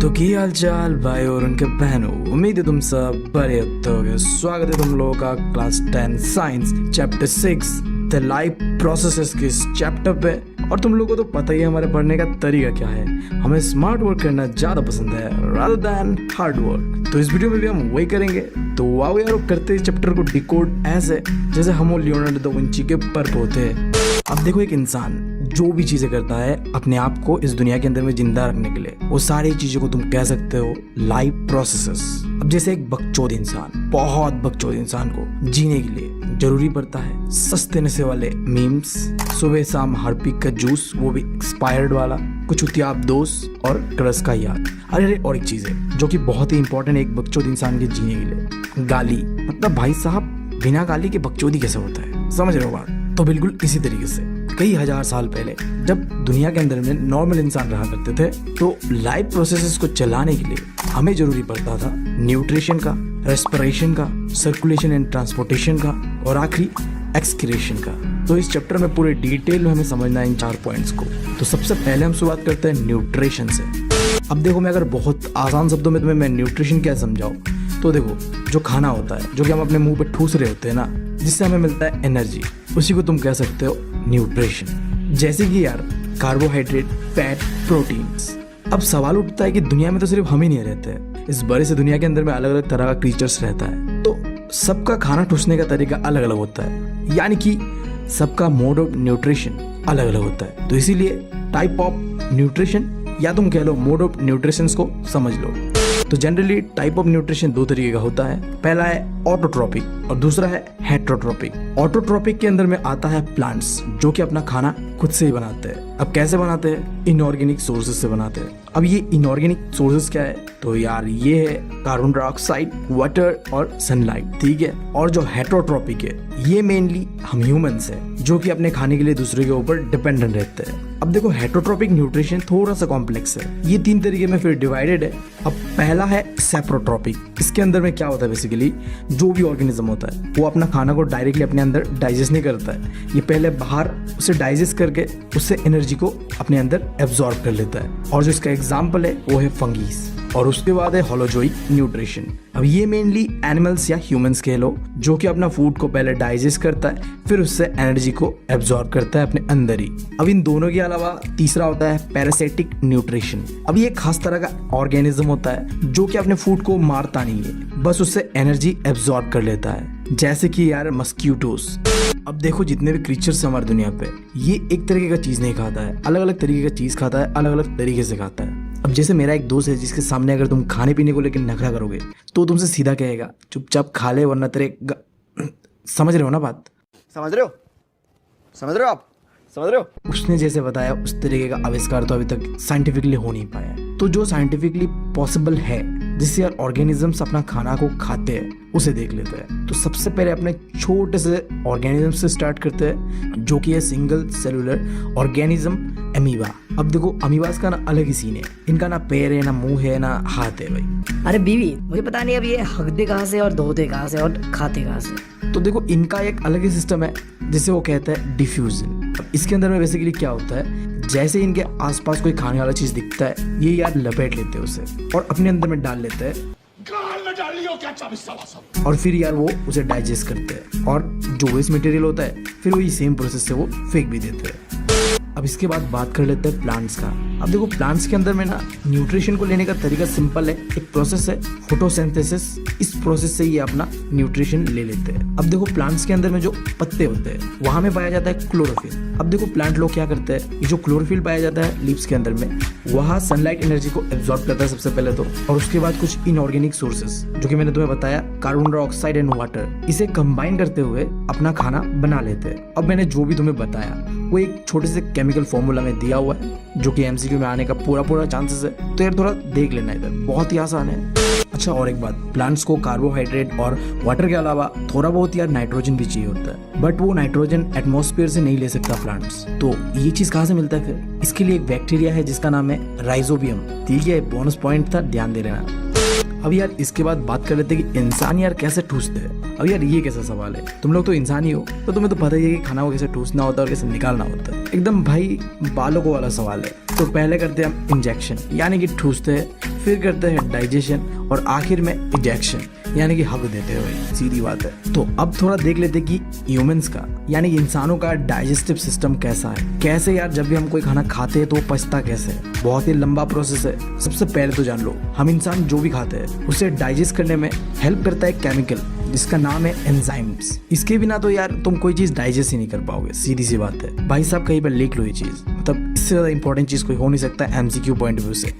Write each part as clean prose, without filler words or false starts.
तो की हाल चाल भाई और उनके बहनों, उम्मीद है तुम सब बड़े होगे। स्वागत है तुम लोगों का class 10 science chapter 6 the life processes के इस चैप्टर पे। और तुम लोगों को तो पता ही है हमारे पढ़ने का तरीका क्या है, हमें स्मार्ट वर्क करना ज्यादा पसंद है rather than हार्ड वर्क। तो इस वीडियो में भी हम वही करेंगे। तो आओ यार करते इस चैप्टर को डिकोड ऐसे जैसे हम लियोनार्डो दा विंची के पर्प होते हैं। अब देखो, एक इंसान जो भी चीजें करता है अपने आप को इस दुनिया के अंदर में जिंदा रखने के लिए, वो सारी चीजों को तुम कह सकते हो लाइफ प्रोसेसेस। अब जैसे एक बकचोद इंसान, बहुत बकचोद इंसान को जीने के लिए जरूरी पड़ता है सस्ते नशे वाले मीम्स, सुबह शाम हार्पिक का जूस, वो भी एक्सपायर्ड वाला, कुछ उतियाब दोस्त और क्रश का याद। अरे और एक चीज है जो कि बहुत ही इंपॉर्टेंट है एक बकचोद इंसान के जीने के लिए, गाली। मतलब भाई साहब, बिना गाली के बकचोदी कैसे होता है, समझ रहे हो बात? तो बिल्कुल इसी तरीके से कई हजार साल पहले जब दुनिया के अंदर में नॉर्मल इंसान रहा करते थे, तो लाइफ प्रोसेसेस को चलाने के लिए हमें जरूरी पड़ता था न्यूट्रिशन का, रेस्पिरेशन का, सर्कुलेशन एंड ट्रांसपोर्टेशन का और आखिरी एक्सक्रीशन का। तो इस चैप्टर में पूरे डिटेल में हमें समझना है इन 4 पॉइंट्स को। तो सबसे पहले हम शुरुआत करते हैं न्यूट्रिशन से। अब देखो, मैं अगर बहुत आसान शब्दों में तुम्हें न्यूट्रिशन क्या समझाऊं, तो देखो, जो खाना होता है जो कि हम अपने मुंह पे ठूस रहे होते हैं ना, जिससे हमें मिलता है एनर्जी, उसी को तुम कह सकते हो न्यूट्रिशन। जैसे कि यार कार्बोहाइड्रेट, फैट, प्रोटीन्स। अब सवाल उठता है कि दुनिया में तो सिर्फ हम ही नहीं रहते, इस बड़े से दुनिया के अंदर में अलग अलग तरह का क्रीचर्स रहता है, तो सबका खाना ठूसने का तरीका अलग अलग होता है, यानी कि सबका मोड ऑफ न्यूट्रिशन अलग अलग होता है। तो इसीलिए टाइप ऑफ न्यूट्रिशन या तुम कह लो मोड ऑफ न्यूट्रिशन को समझ लो। तो जनरली टाइप ऑफ न्यूट्रिशन 2 तरीके का होता है। पहला है ऑटोट्रोपिक और दूसरा है हेट्रोट्रोपिक। ऑटोट्रोपिक के अंदर में आता है प्लांट्स जो कि अपना खाना खुद से ही बनाते हैं। अब कैसे बनाते हैं? इनऑर्गेनिक सोर्सेज से बनाते हैं। अब ये इनऑर्गेनिक सोर्सेज क्या है? तो यार ये है कार्बन डाइऑक्साइड, वाटर और सनलाइट, ठीक है। और जो हेट्रोट्रोपिक है ये मेनली हम ह्यूमंस है जो कि अपने खाने के लिए दूसरे के ऊपर डिपेंडेंट रहते हैं। अब देखो, हेट्रोट्रोपिक न्यूट्रिशन थोड़ा सा कॉम्प्लेक्स है, ये 3 तरीके में फिर डिवाइडेड है। अब पहला है सेप्रोट्रोपिक। इसके अंदर में क्या होता है, बेसिकली जो भी ऑर्गेनिज्म होता है वो अपना खाना को डायरेक्टली अपने अंदर डाइजेस्ट नहीं करता है, ये पहले बाहर उसे डाइजेस्ट करके उससे एनर्जी को अपने अंदर एब्जॉर्ब कर लेता है। और जो इसका एग्जाम्पल है वो है फंगीज। और उसके बाद है होलोजोइक न्यूट्रिशन। अब ये मेनली एनिमल्स या ह्यूमंस कह लो जो कि अपना फूड को पहले डाइजेस्ट करता है, फिर उससे एनर्जी को एब्जॉर्ब करता है अपने अंदर ही। अब इन दोनों के अलावा तीसरा होता है पैरासिटिक न्यूट्रिशन। अब ये एक खास तरह का ऑर्गेनिज्म होता है जो कि अपने फूड को मारता नहीं है, बस उससे एनर्जी एब्जॉर्ब कर लेता है, जैसे कि यार मस्क्यूटोस। अब देखो, जितने भी क्रीचर्स हमारी दुनिया पे, ये एक तरीके का चीज नहीं खाता है, अलग अलग तरीके का चीज खाता है, अलग अलग तरीके से खाता है। अब जैसे मेरा एक दोस्त है जिसके सामने अगर तुम खाने पीने को लेकर नखरा करोगे तो तुमसे सीधा कहेगा चुपचाप खा ले वरना समझ रहे हो ना बात? समझ रहे हो? समझ रहे हो आप? समझ रहे हो? उसने जैसे बताया उस तरीके का आविष्कार तो अभी तक साइंटिफिकली हो नहीं पाया। तो जो साइंटिफिकली पॉसिबल है जिससे यार ऑर्गेनिजम्स अपना खाना को खाते हैं, उसे देख लेते हैं। तो सबसे पहले अपने छोटे से ऑर्गेनिज्म से स्टार्ट करते हैं जो कि है सिंगल सेलुलर ऑर्गेनिज्म, अमीबा। अब देखो, अमीबास का ना अलग ही सीन है, इनका ना पैर है, ना मुंह है, ना हाथ है भाई। अरे बीवी, मुझे पता नहीं अब ये हकते कहाँ से और धोते कहाँ से और खाते कहाँ से। तो देखो, इनका एक अलग ही सिस्टम है जिसे वो कहते हैं डिफ्यूजन। इसके अंदर में बेसिकली क्या होता है, जैसे इनके आसपास कोई खाने वाला चीज दिखता है, ये यार लपेट लेते हैं उसे और अपने अंदर में डाल लेते हैं और फिर यार वो उसे डाइजेस्ट करते हैं और जो वेस्ट मटेरियल होता है फिर वही सेम प्रोसेस से वो फेंक भी देते हैं। अब इसके बाद बात कर लेते हैं प्लांट्स का। अब देखो, प्लांट्स के अंदर में ना न्यूट्रिशन को लेने का तरीका सिंपल है, एक प्रोसेस है फोटोसिंथेसिस। इस प्रोसेस से ये अपना न्यूट्रिशन ले लेते हैं। अब देखो, प्लांट्स के अंदर में जो पत्ते होते हैं वहां में पाया जाता है क्लोरोफिल। अब देखो, प्लांट लोग क्या करते हैं, ये जो क्लोरोफिल पाया जाता है लीव्स के अंदर में, वहाँ सनलाइट एनर्जी को एब्जॉर्ब करता है सबसे पहले तो, और उसके बाद कुछ इनऑर्गेनिक सोर्सेस जो कि मैंने तुम्हें बताया, कार्बन डाइऑक्साइड एंड वाटर, इसे कंबाइन करते हुए अपना खाना बना लेते हैं। अब मैंने जो भी तुम्हें बताया वो एक छोटे से केमिकल फॉर्मूला में दिया हुआ है जो कि एमसीक्यू में आने का पूरा चांसेस है, तो यार थोड़ा देख लेना, इधर बहुत ही आसान है। अच्छा, और एक बात, प्लांट्स को कार्बोहाइड्रेट और वाटर के अलावा थोड़ा बहुत यार नाइट्रोजन भी चाहिए होता है, बट वो नाइट्रोजन एटमॉस्फेयर से नहीं ले सकता प्लांट्स। तो ये चीज कहाँ से मिलता है फिर? इसके लिए एक बैक्टीरिया है जिसका नाम है राइजोबियम, ठीक है, बोनस पॉइंट था, ध्यान दे लेना। अब यार इसके बाद बात कर लेते हैं कि इंसान यार कैसे ठूसते हैं। अब यार ये कैसा सवाल है, तुम लोग तो इंसान ही हो तो तुम्हें तो पता ही है कि खाना को कैसे ठूसना होता है और कैसे निकालना होता है। एकदम भाई बालों को वाला सवाल है। तो पहले करते हैं हम इंजेक्शन यानी कि ठूसते हैं, फिर करते हैं डाइजेशन और आखिर में इजेक्शन यानी कि हक देते हुए। सीधी बात है। तो अब थोड़ा देख लेते हैं कि ह्यूमंस का यानी कि इंसानों का डाइजेस्टिव सिस्टम कैसा है। कैसे यार, जब भी हम कोई खाना खाते हैं तो वो पचता कैसे है, बहुत ही लंबा प्रोसेस है। सबसे पहले तो जान लो, हम इंसान जो भी खाते हैं उसे डाइजेस्ट करने में हेल्प करता है केमिकल जिसका नाम है एंजाइम्स। इसके बिना तो यार तुम कोई चीज डाइजेस्ट ही नहीं कर पाओगे, सीधी सी बात है भाई साहब। कहीं पर लिख लो ये चीज, मतलब इससे ज्यादा इंपॉर्टेंट चीज कोई हो नहीं सकता एमसीक्यू पॉइंट ऑफ व्यू से।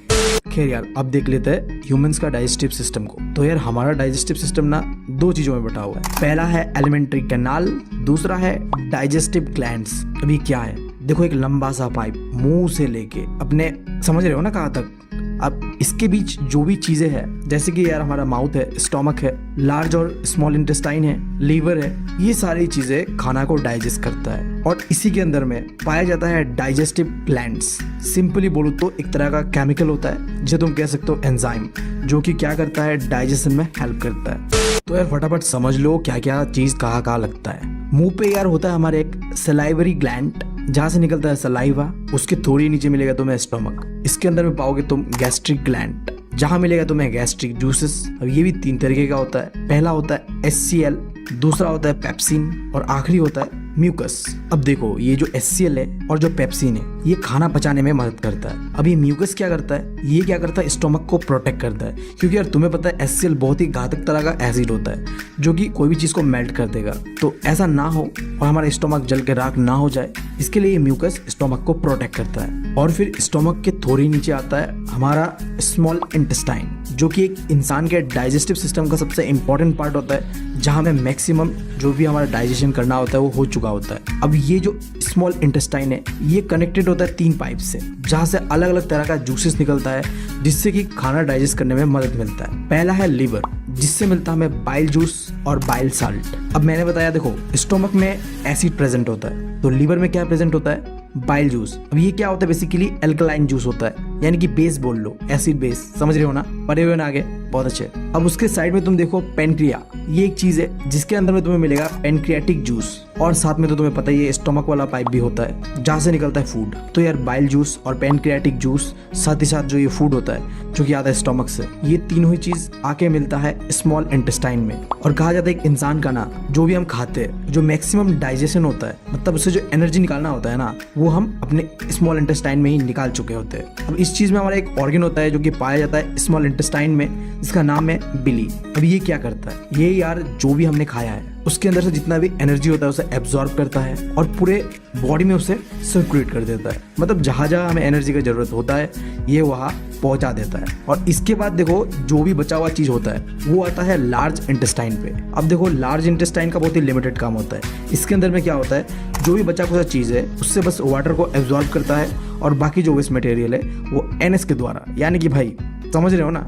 खैर यार, अब देख लेते हैं ह्यूमंस का डाइजेस्टिव सिस्टम को। तो यार हमारा डाइजेस्टिव सिस्टम ना दो चीजों में बटा हुआ है। पहला है एलिमेंट्री कैनाल, दूसरा है डाइजेस्टिव ग्लैंड्स। अभी क्या है, देखो एक लंबा सा पाइप मुंह से लेके अपने, समझ रहे हो ना कहाँ तक। अब इसके बीच जो भी चीजें हैं, जैसे कि यार हमारा माउथ है, स्टोमक है, लार्ज और स्मॉल इंटेस्टाइन है, लीवर है, ये सारी चीजें खाना को डाइजेस्ट करता है। और इसी के अंदर में पाया जाता है डाइजेस्टिव ग्लैंड्स। सिंपली बोलो तो एक तरह का केमिकल होता है जिसे तुम कह सकते हो एंजाइम, जो कि क्या करता है, डाइजेशन में हेल्प करता है। तो यार फटाफट समझ लो क्या क्या चीज कहाँ कहाँ लगता है। मुंह पे यार होता है हमारे एक सलाइवरी ग्लैंड, जहाँ से निकलता है सलाइवा। उसके थोड़ी नीचे मिलेगा तुम्हें स्टमक। इसके अंदर में पाओगे तुम गैस्ट्रिक ग्लैंड, जहाँ मिलेगा तुम्हें गैस्ट्रिक जूसेस। अब ये भी 3 तरीके का होता है। पहला होता है HCl, दूसरा होता है पेप्सिन और आखिरी होता है म्यूकस। अब देखो ये जो HCl है और जो पेप्सिन है ये खाना पचाने में मदद करता है। अब ये म्यूकस क्या करता है, ये क्या करता है, स्टोमक को प्रोटेक्ट करता है। क्योंकि यार तुम्हें पता है HCl बहुत ही घातक तरह का एसिड होता है जो कि कोई भी चीज को मेल्ट कर देगा। तो ऐसा ना हो और हमारा स्टोमक जल के राख ना हो जाए, इसके लिए ये म्यूकस स्टोमक को प्रोटेक्ट करता है। और फिर स्टोमक के थोड़ी नीचे आता है हमारा स्मॉल इंटेस्टाइन, जो कि एक इंसान के डाइजेस्टिव सिस्टम का सबसे इंपॉर्टेंट पार्ट होता है, जहाँ में मैक्सिमम जो भी हमारा डाइजेशन करना होता है वो हो चुका होता है। अब ये जो स्मॉल इंटेस्टाइन है ये कनेक्टेड होता है 3 पाइप से, जहाँ से अलग अलग तरह का जूसेस निकलता है जिससे कि खाना डाइजेस्ट करने में मदद मिलता है। पहला है लीवर, जिससे मिलता है हमें बाइल जूस और बाइल साल्ट। अब मैंने बताया देखो स्टोमक में एसिड प्रेजेंट होता है, तो लीवर में क्या प्रेजेंट होता है, बाइल जूस। अब ये क्या होता है, बेसिकली एल्कलाइन जूस होता है, यानी कि बेस बोल लो, एसिड बेस, समझ रहे हो ना, पढ़े हुए ना आगे, बहुत अच्छे। अब उसके साइड में तुम देखो पेनक्रिया, ये एक चीज है जिसके अंदर में तुम्हें मिलेगा पेनक्रियाटिक जूस। और साथ में तो तुम्हें पता ही है स्टोमक वाला पाइप भी होता है जहाँ से निकलता है फूड। तो यार बाइल जूस और पेनक्रियाटिक जूस, साथ ही साथ जो ये फूड होता है जो कि आता है स्टोमक से, ये तीनों ही चीज आके मिलता है स्मॉल इंटेस्टाइन में। और कहा जाता है एक इंसान का ना जो भी हम खाते हैं, जो मैक्सिमम डाइजेशन होता है, मतलब उससे जो एनर्जी निकालना होता है ना, वो हम अपने स्मॉल इंटेस्टाइन में ही निकाल चुके होते हैं। अब इस चीज में हमारा एक ऑर्गन होता है जो कि पाया जाता है स्मॉल इंटेस्टाइन में, जिसका नाम है बिली। अब ये क्या करता है, ये यार जो भी हमने खाया है उसके अंदर से जितना भी एनर्जी होता है उसे एब्जॉर्ब करता है और पूरे बॉडी में उसे सर्कुलेट कर देता है। मतलब जहाँ जहाँ हमें एनर्जी की जरूरत होता है ये वहाँ पहुँचा देता है। और इसके बाद देखो जो भी बचा हुआ चीज होता है वो आता है लार्ज इंटेस्टाइन पे। अब देखो लार्ज इंटेस्टाइन का बहुत ही लिमिटेड काम होता है। इसके अंदर में क्या होता है, जो भी बचा खुचा चीज है उससे बस वाटर को एब्जॉर्ब करता है और बाकी जो वेस्ट मटेरियल है वो NS के द्वारा, यानी कि भाई समझ रहे हो ना,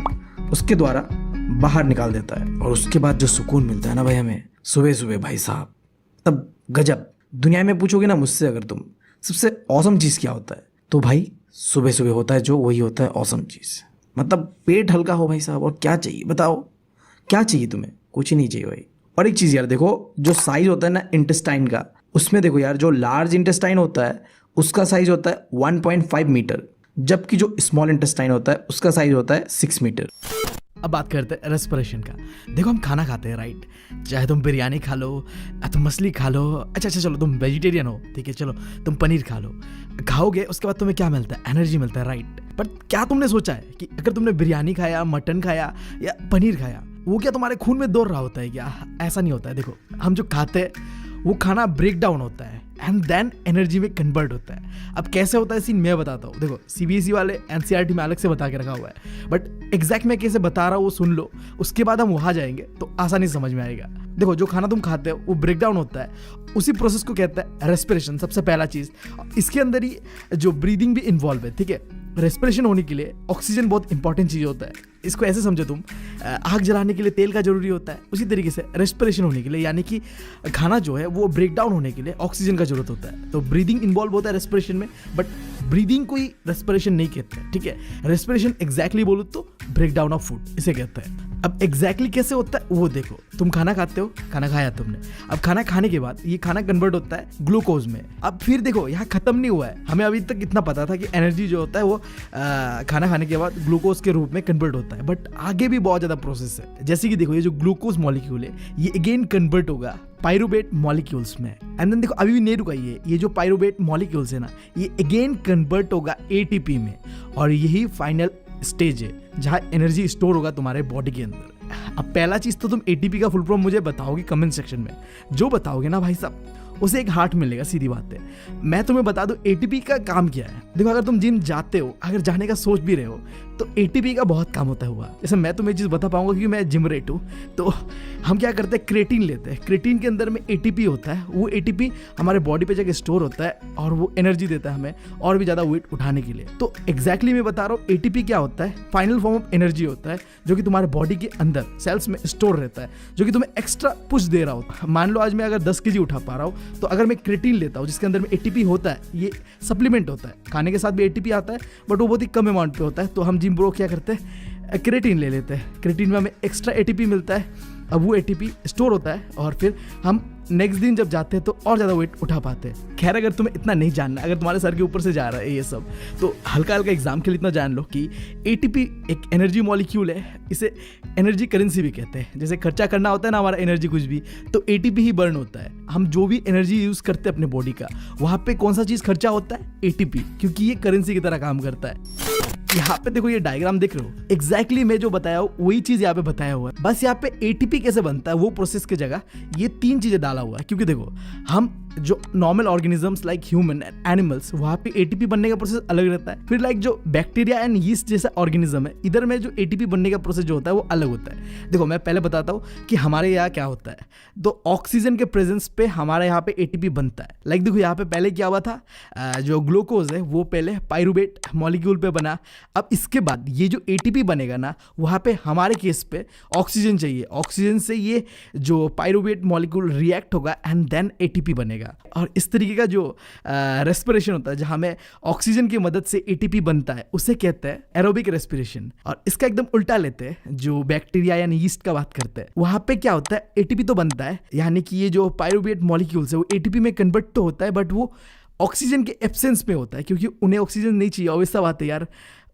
उसके द्वारा बाहर निकाल देता है। और उसके बाद जो सुकून मिलता है ना भाई हमें सुबह सुबह, भाई साहब तब गजब। दुनिया में पूछोगे ना मुझसे अगर तुम सबसे औसम चीज़ क्या होता है, तो भाई सुबह सुबह होता है जो, वही होता है औसम चीज़। मतलब पेट हल्का हो भाई साहब, और क्या चाहिए बताओ, क्या चाहिए तुम्हें, कुछ ही नहीं चाहिए भाई। और एक चीज़ यार देखो, जो साइज होता है ना इंटेस्टाइन का, उसमें देखो यार जो लार्ज इंटेस्टाइन होता है उसका साइज होता है 1.5 मीटर, जबकि जो स्मॉल इंटेस्टाइन होता है उसका साइज होता है 6 मीटर। अब बात करते हैं रेस्पिरेशन का। देखो हम खाना खाते हैं राइट, चाहे तुम बिरयानी खा लो, तुम मछली खा लो, अच्छा चलो तुम वेजिटेरियन हो, ठीक है, चलो तुम पनीर खा लो, खाओगे उसके बाद तुम्हें क्या मिलता है, एनर्जी मिलता है राइट। बट क्या तुमने सोचा है कि अगर तुमने बिरयानी खाया, मटन खाया या पनीर खाया, वो क्या तुम्हारे खून में दौड़ रहा होता है क्या? ऐसा नहीं होता है। देखो हम जो खाते हैं वो खाना ब्रेक डाउन होता है एंड देन एनर्जी में कन्वर्ट होता है। अब कैसे होता है सीन मैं बताता हूँ। देखो CBSE वाले NCERT में अलग से बता के रखा हुआ है, बट एग्जैक्ट मैं कैसे बता रहा हूँ वो सुन लो, उसके बाद हम वहाँ जाएंगे तो आसानी से समझ में आएगा। देखो जो खाना तुम खाते हो वो ब्रेक डाउन होता है, उसी प्रोसेस को कहता है रेस्पिरेशन, सबसे पहला चीज़। इसके अंदर ही जो ब्रीदिंग भी इन्वॉल्व है, ठीक है। रेस्पिरेशन होने के लिए ऑक्सीजन बहुत इंपॉर्टेंट चीज़ होता है। इसको ऐसे समझो तुम, आग जलाने के लिए तेल का जरूरी होता है, उसी तरीके से रेस्पिरेशन होने के लिए, यानी कि खाना जो है वो ब्रेक डाउन होने के लिए ऑक्सीजन का जरूरत होता है। तो ब्रीदिंग इन्वॉल्व होता है रेस्पिरेशन में, बट ब्रीदिंग कोई रेस्पिरेशन नहीं कहते हैं, ठीक है। रेस्पिरेशन एग्जैक्टली बोलो तो ब्रेक डाउन ऑफ फूड इसे कहते हैं। अब एग्जैक्टली कैसे होता है वो देखो, तुम खाना खाते हो, खाना खाया तुमने, अब खाना खाने के बाद ये खाना कन्वर्ट होता है ग्लूकोज में। अब फिर देखो यहाँ खत्म नहीं हुआ है, हमें अभी तक इतना पता था कि एनर्जी जो होता है वो खाना खाने के बाद ग्लूकोज के रूप में कन्वर्ट होता है, बट आगे भी बहुत ज्यादा प्रोसेस है। जैसे कि देखो ये जो ग्लूकोज मॉलिक्यूल है ये अगेन कन्वर्ट होगा पायरुवेट मॉलिक्यूल्स में, एंड देन देखो अभी भी नहीं रुका, ये जो पायरुवेट मॉलिक्यूल्स है ना ये अगेन कन्वर्ट होगा एटीपी में, और यही फाइनल स्टेज है जहां एनर्जी स्टोर होगा तुम्हारे बॉडी के अंदर। अब पहला चीज तो तुम एटीपी का फुल फॉर्म मुझे बताओगे कमेंट सेक्शन में, जो बताओगे ना भाई साहब उसे एक हार्ट मिलेगा, सीधी बात है। मैं तुम्हें बता दूं एटीपी का काम क्या है। देखो अगर तुम जिम जाते हो, अगर जाने का सोच भी रहे हो, तो एटीपी का बहुत काम होता हुआ। जैसे मैं तुम्हें चीज़ बता पाऊंगा क्योंकि मैं जिम रेट हूँ, तो हम क्या करते हैं क्रेटीन लेते हैं। क्रेटीन के अंदर में एटीपी होता है, वो एटीपी हमारे बॉडी पे जाके स्टोर होता है और वो एनर्जी देता है हमें और भी ज़्यादा वेट उठाने के लिए। तो एग्जैक्टली मैं बता रहा हूँ एटीपी क्या होता है, फाइनल फॉर्म ऑफ एनर्जी होता है जो कि तुम्हारे बॉडी के अंदर सेल्स में स्टोर रहता है, जो कि तुम्हें एक्स्ट्रा पुश दे रहा होता है। मान लो आज मैं अगर 10 kg उठा पा रहा हूँ, तो अगर मैं क्रेटीन लेता हूँ जिसके अंदर में एटीपी होता है, ये सप्लीमेंट होता है, खाने के साथ भी एटीपी आता है बट वो बहुत ही कम अमाउंट पे होता है, तो हम जिम ब्रो क्या करते हैं क्रेटीन ले लेते हैं। क्रेटीन में हमें एक्स्ट्रा एटीपी मिलता है, अब वो एटीपी स्टोर होता है और फिर हम नेक्स्ट दिन जब जाते हैं तो और ज़्यादा वेट उठा पाते हैं। खैर अगर तुम्हें इतना नहीं जानना, अगर तुम्हारे सर के ऊपर से जा रहा है ये सब, तो हल्का हल्का एग्जाम के लिए इतना जान लो कि एटीपी एक एनर्जी मॉलिक्यूल है, इसे एनर्जी करेंसी भी कहते हैं। जैसे खर्चा करना होता है ना हमारा एनर्जी कुछ भी, तो एटीपी ही बर्न होता है। हम जो भी एनर्जी यूज़ करते हैं अपने बॉडी का, वहाँ पे कौन सा चीज़ खर्चा होता है, एटीपी, क्योंकि ये करेंसी की तरह काम करता है। यहाँ पे देखो ये डायग्राम देख रहे हो, एग्जैक्टली मैं जो बताया हूँ वही चीज यहाँ पे बताया हुआ है, बस यहाँ पे एटीपी कैसे बनता है वो प्रोसेस की जगह ये 3 चीजें डाला हुआ है। क्योंकि देखो हम जो normal organisms like human and animals, वहाँ पे एटीपी बनने का प्रोसेस अलग रहता है। फिर लाइक जो बैक्टीरिया एंड यीस्ट जैसा ऑर्गेनिज्म है, इधर में जो एटीपी बनने का प्रोसेस जो होता है वो अलग होता है। देखो मैं पहले बताता हूँ कि हमारे यहाँ क्या होता है। तो ऑक्सीजन के प्रेजेंस पे हमारे यहाँ पे एटीपी बनता है। लाइक देखो यहाँ पे पहले क्या हुआ था, जो ग्लूकोज है वो पहले पायरुवेट मॉलिक्यूल पे बना। अब इसके बाद ये जो एटीपी बनेगा ना, वहाँ पे हमारे केस पे ऑक्सीजन चाहिए, ऑक्सीजन से ये जो पायरुवेट मॉलिक्यूल रिएक्ट होगा एंड देन एटीपी बनेगा। और इस तरीके का जो रेस्पिरेशन होता है जहाँ में ऑक्सीजन की मदद से एटीपी बनता है, उसे कहते हैं एरोबिक रेस्पिरेशन। और इसका एकदम उल्टा लेते हैं, जो बैक्टीरिया यानी यीस्ट का बात करते हैं, वहाँ पे क्या होता है एटीपी तो बनता है, यानी कि ये जो पायरुवेट मॉलिक्यूल्स है वो एटीपी में कन्वर्ट तो होता है बट वो ऑक्सीजन के एब्सेंस में होता है, क्योंकि उन्हें ऑक्सीजन नहीं चाहिए। ऑब्वियस सा बात है यार,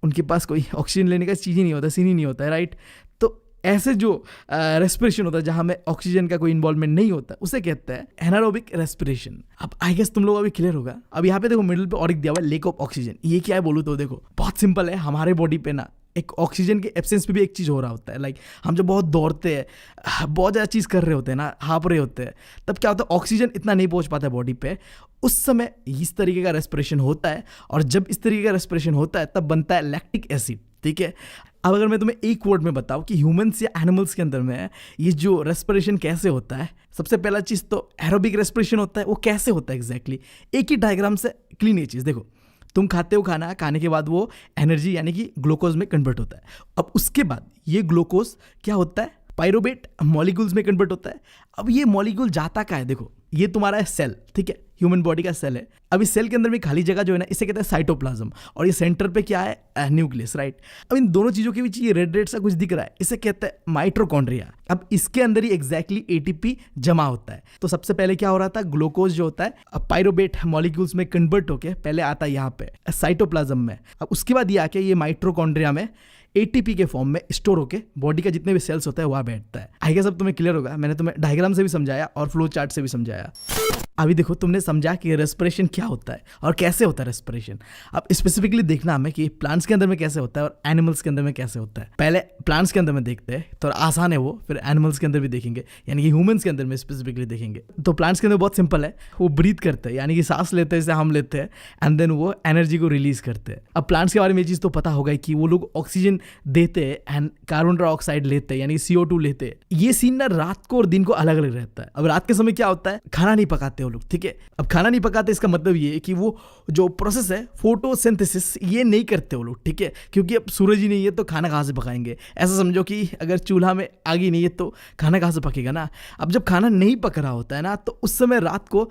उनके पास कोई ऑक्सीजन लेने का चीज़ ही नहीं होता, सीन ही नहीं होता है, राइट। तो ऐसे जो रेस्पिरेशन होता है जहाँ में ऑक्सीजन का कोई इन्वॉल्वमेंट नहीं होता, उसे कहते हैं एनारोबिक रेस्पिरेशन। अब आई गेस तुम लोग अभी क्लियर होगा। अब यहाँ पे देखो मिडिल पे और एक दिया हुआ है लेक ऑफ ऑक्सीजन। ये क्या है बोलूँ तो देखो बहुत सिंपल है, हमारे बॉडी पे ना एक ऑक्सीजन के एब्सेंस पे भी एक चीज़ हो रहा होता है। लाइक हम जब बहुत दौड़ते हैं, बहुत ज़्यादा चीज़ कर रहे होते हैं ना, हाँप रहे होते हैं, तब क्या होता है ऑक्सीजन इतना नहीं पहुँच पाता है बॉडी पे, उस समय इस तरीके का रेस्पिरेशन होता है। और जब इस तरीके का रेस्पिरेशन होता है तब बनता है लैक्टिक एसिड, ठीक है। अब अगर मैं तुम्हें एक वर्ड में बताऊं कि ह्यूमंस या एनिमल्स के अंदर में ये जो रेस्पिरेशन कैसे होता है, सबसे पहला चीज़ तो एरोबिक रेस्पिरेशन होता है। वो कैसे होता है एग्जैक्टली, एक ही डायग्राम से क्लीन ये चीज़ देखो। तुम खाते हो खाना, खाने के बाद वो एनर्जी यानी कि ग्लूकोज में कन्वर्ट होता है। अब उसके बाद ये ग्लूकोज क्या होता है, पायरुवेट मॉलिक्यूल्स में कन्वर्ट होता है। अब ये मॉलिक्यूल जाता का है, देखो ये तुम्हारा है सेल, ठीक है, ह्यूमन बॉडी का सेल है। अब इस सेल के अंदर में खाली जगह जो है ना, इसे कहते हैं साइटोप्लाज्म, और ये सेंटर पे क्या है न्यूक्लियस, राइट। अब इन दोनों चीज़ों के बीच ये रेड रेड सा कुछ दिख रहा है, इसे कहते हैं माइटोकॉन्ड्रिया। अब इसके अंदर ही एग्जैक्टली एटीपी जमा होता है। तो सबसे पहले क्या हो रहा था, ग्लूकोज जो होता है पायरुवेट मॉलिक्यूल्स में कन्वर्ट होके पहले आता है यहाँ पे साइटोप्लाज्म में। अब उसके बाद ये आके ये माइटोकॉन्ड्रिया में एटीपी के फॉर्म में स्टोर होके बॉडी का जितने भी सेल्स होता है वहाँ बैठता है। आई गेस अब तुम्हें क्लियर होगा, मैंने तुम्हें डायग्राम से भी समझाया और फ्लो चार्ट से भी समझाया। अभी देखो तुमने समझा कि रेस्पिरेशन क्या होता है और कैसे होता है रेस्पिरेशन। अब स्पेसिफिकली देखना हमें कि प्लांट्स के अंदर में कैसे होता है और एनिमल्स के अंदर में कैसे होता है। पहले प्लांट्स के अंदर में देखते हैं, थोड़ा आसान है वो, फिर एनिमल्स के अंदर भी देखेंगे, यानी कि ह्यूमंस के अंदर में स्पेसिफिकली देखेंगे। तो प्लांट्स के अंदर बहुत सिंपल है, वो ब्रीथ करते हैं, यानी कि सांस लेते हैं जैसे हम लेते हैं, एंड देन वो एनर्जी को रिलीज करते हैं। अब प्लांट्स के बारे में ये चीज़ तो पता होगा कि वो लोग ऑक्सीजन देते हैं एंड कार्बन डाइऑक्साइड लेते हैं, यानी CO2 लेते हैं। ये सीन ना रात को और दिन को अलग अलग रहता है। अब रात के समय क्या होता है, खाना नहीं पकाते पकाते हो लोग, ठीक है। अब खाना नहीं पकाते इसका मतलब ये है कि वो जो प्रोसेस है फोटोसिंथेसिस ये नहीं करते हो लोग, ठीक है, क्योंकि अब सूरज ही नहीं है तो खाना कहाँ से पकाएंगे। ऐसा समझो कि अगर चूल्हा में आग ही नहीं है तो खाना कहाँ से पकेगा ना। अब जब खाना नहीं पक रहा होता है ना तो उस समय रात को